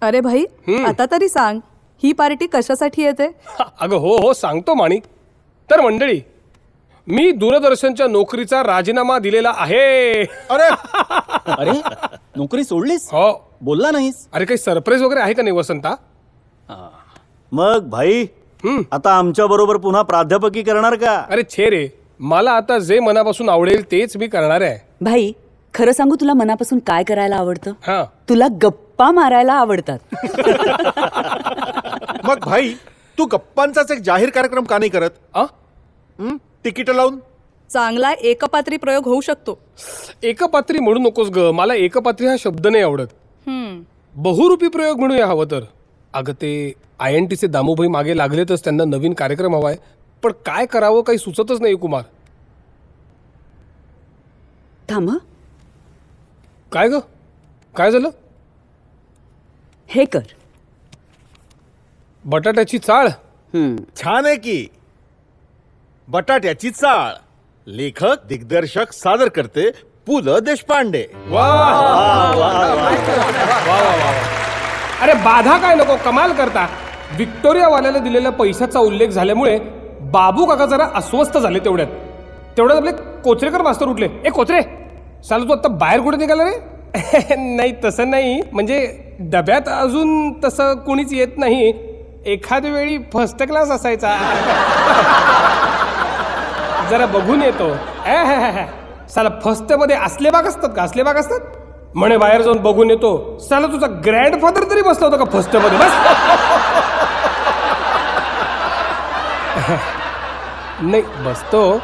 अरे भाई आता तरी सांग, ही पार्टी कशासाठी येते? अगं हो हो सांगतो माणिक. तर मंडळी, मी दूरदर्शनच्या नोकरीचा राजीनामा दिलेला आहे. अरे अरे नोकरी सोडलीस? हो. बोलला नाहीस? अरे काही सरप्राईज वगैरे आहे का नाही वसंता? मग भाई आता आमच्या बरोबर पुन्हा प्राध्यापकी करणार का? अरे छे रे, मला आता जे मनापासून आवडेल तेच मी करणार आहे. भाई खरं सांगू, तुला मनापासून काय करायला आवडतं? हा. तुला गप्पा मारायला आवडतात. मग भाई तू गप्पांचाच एक जाहीर कार्यक्रम का नाही करत? तिकीट लावून. चांगला एकपात्री प्रयोग होऊ शकतो. एकपात्री म्हणू नकोस ग, मला एकपात्री हा शब्द नाही आवडत. बहुरूपी प्रयोग म्हणूया हवं तर. अगं ते INTचे दामूभाई मागे लागलेतच, त्यांना नवीन कार्यक्रम हवाय, पण काय करावं काही सुचतच नाही कुमार. थांब. काय ग, काय झालं? हे कर. बटाट्याची चाळ. छान आहे की. बटाट्याची चाळ. लेखक दिग्दर्शक सादर करते पु ल देशपांडे. अरे बाधा काय नको, कमाल करता. व्हिक्टोरिया वाल्याला दिलेल्या पैशाचा उल्लेख झाल्यामुळे बाबू काका जरा अस्वस्थ झाले. तेवढ्यात आपले कोचरेकर मास्तर उठले. ए कोचरे, साला तू आता बाहेर कुठे निघाला रे? नाही तसं नाही, म्हणजे डब्यात अजून तसं कोणीच येत नाही. एखाद्या वेळी फर्स्ट क्लास असायचा. जरा बघून येतो. साला फर्स्ट मध्ये असले बाग असतात का? असले बाग असतात म्हणे, बाहेर जाऊन बघून येतो. साला तुझा ग्रँडफादर तरी बसला होता का फर्स्ट मध्ये? बस. नाही बसतो,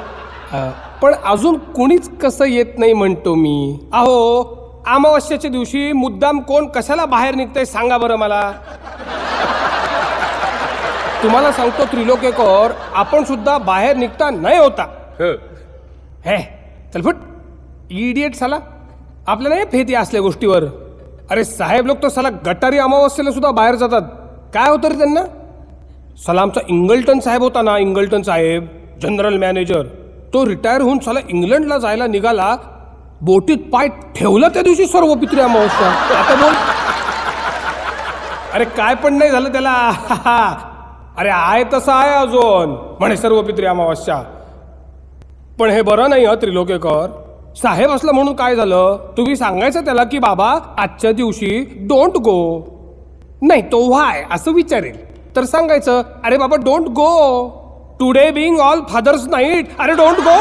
पण अजून कोणीच कसं येत नाही म्हणतो मी. अहो, अमावस्याच्या दिवशी मुद्दाम कोण कशाला बाहेर निघतंय सांगा बरं मला. तुम्हाला सांगतो त्रिलोकेकर, आपण सुद्धा बाहेर निघता नाही होता. हे चल फुट इडियट साला, आपल्याला नाही फेती असल्या गोष्टीवर. अरे साहेब लोक तर साला गटारी अमावस्येला सुद्धा बाहेर जातात. काय होतं रे त्यांना? साला आमचा इंगल्टन साहेब होता ना, इंगल्टन साहेब जनरल मॅनेजर, तो रिटायर होऊन साला इंग्लंडला जायला निघाला. बोटीत पाय ठेवला त्या दिवशी सर्व पित्री अमावस्या. आता बोल. अरे काय पण नाही झालं त्याला. अरे आहे तसं आहे अजून, म्हणे सर्व पित्री अमावस्या. पण हे बरं नाही त्रिलोकेकर. साहेब असलं म्हणून काय झालं, तुम्ही सांगायचं त्याला की बाबा आजच्या दिवशी डोंट गो. नाही तो व्हाय असं विचारेल तर सांगायचं, अरे बाबा don't go, today being all fathers night, अरे डोंट गो.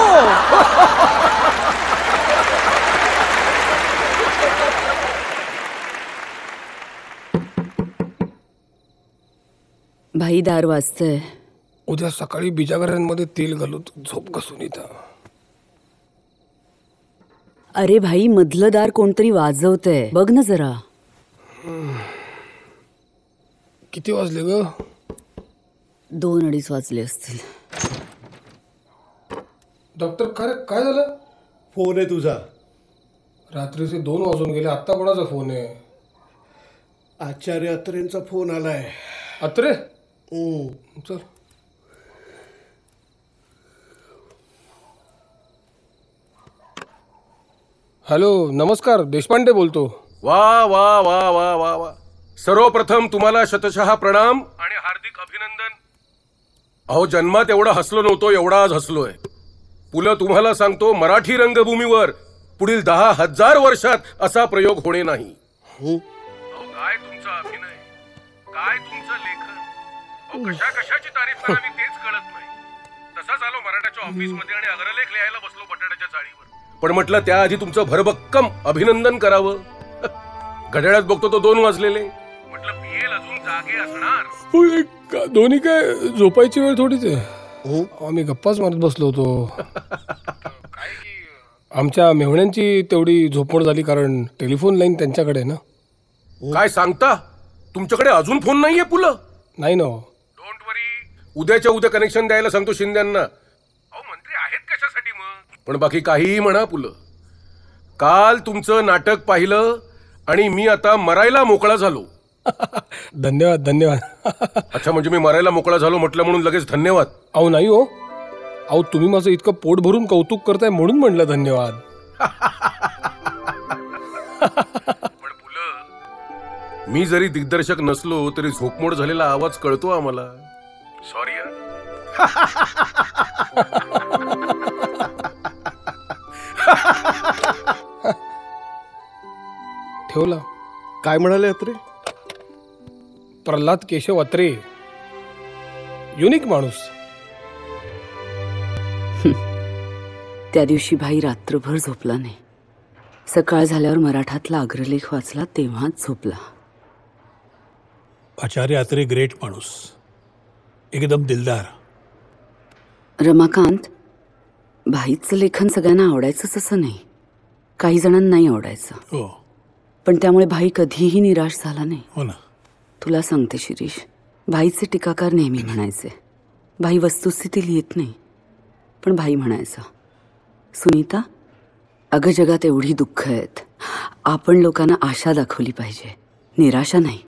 भाई दार वाजतंय. उद्या सकाळी बिजागऱ्यांमध्ये तेल घालू, झोप घासून इथं. अरे भाई मधलं दार कोणतरी वाजवतंय, बघ ना जरा. किती वाजले ग? 2-2:30 वाजले असतील. डॉक्टर काय झालं? फोन आहे तुझा. रात्रीचे 2 वाजून गेले, आत्ता कोणाचा फोन आहे? आचार्य अत्रेंचा फोन आलाय. अत्रे? चल. हॅलो, नमस्कार, देशपांडे बोलतो. वा वा वा वा वा वा. सर्वप्रथम तुम्हाला शतशः प्रणाम आणि हार्दिक अभिनंदन. अहो, जन्मात एवढा हसलो नव्हतो, एवढा आज हसलोय. पुलं तुम्हाला सांगतो, मराठी रंगभूमीवर पुढील 10,000 वर्षात असा प्रयोग होणे नाही. अहो, काय तुमचा अभिनय, काय तुमचं लेखन, अहो कशा कशाची तारीफ करावी तेच कळत नाही. तसाच आलो मराठाच्या ऑफिस मध्ये आणि अग्रलेख लिहायला बसलो बटाट्याच्या चाळीवर. पण म्हटलं त्याआधी तुमचं भरभक्कम अभिनंदन करावं. घड्याळात बघतो तो 2 वाजलेले. म्हटलं पिएल अजून जागे असणार. दोन्ही काय झोपायची वेळ थोडीच आहे. आम्ही गप्पाच मारत बसलो होतो. आमच्या मेव्हण्यांची तेवढी झोपमोड झाली, कारण टेलिफोन लाईन त्यांच्याकडे ना. काय सांगता, तुमच्याकडे अजून फोन नाहीये पुलं? नाही ना. डोंट वरी, उद्याच्या उद्या कनेक्शन द्यायला सांगतो शिंद्यांना. अहो मंत्री आहेत कशासाठी मग? पण बाकी काहीही म्हणा पुलं, काल तुमचं नाटक पाहिलं आणि मी आता मरायला मोकळा झालो. धन्यवाद धन्यवाद. अच्छा, म्हणजे मी मरायला मोकळा झालो म्हटलं म्हणून लगेच धन्यवाद? अहो नाही हो, अहो तुम्ही माझं इतकं पोट भरून कौतुक करताय म्हणून म्हणलं धन्यवाद. पण पुलं, मी जरी दिग्दर्शक नसलो तरी झोपमोड झालेला आवाज कळतो आम्हाला. सॉरी. ठेवला. काय म्हणाले अत्रे? प्रल्हाद केशव अत्रे, युनिक माणूस. त्या दिवशी भाई रात्रभर झोपला नाही. सकाळ झाल्यावर मराठातला अग्रलेख वाचला तेव्हाच झोपला. आचार्य अत्रे ग्रेट माणूस, एकदम दिलदार. रमाकांत, भाईचं लेखन सगळ्यांना आवडायचंच असं नाही. काही जणांना नाही आवडायचं. हो पण त्यामुळे भाई कधीही निराश झाला नाही. हो ना. तुला सांगते शिरीष, भाईचे टीकाकार नेहमी म्हणायचे, भाई वस्तुस्थिती लिहित नाही. पण भाई म्हणायचा, सुनीता, अगं जगात एवढी दुःख आहेत, आपण लोकांना आशा दाखवली पाहिजे, निराशा नाही.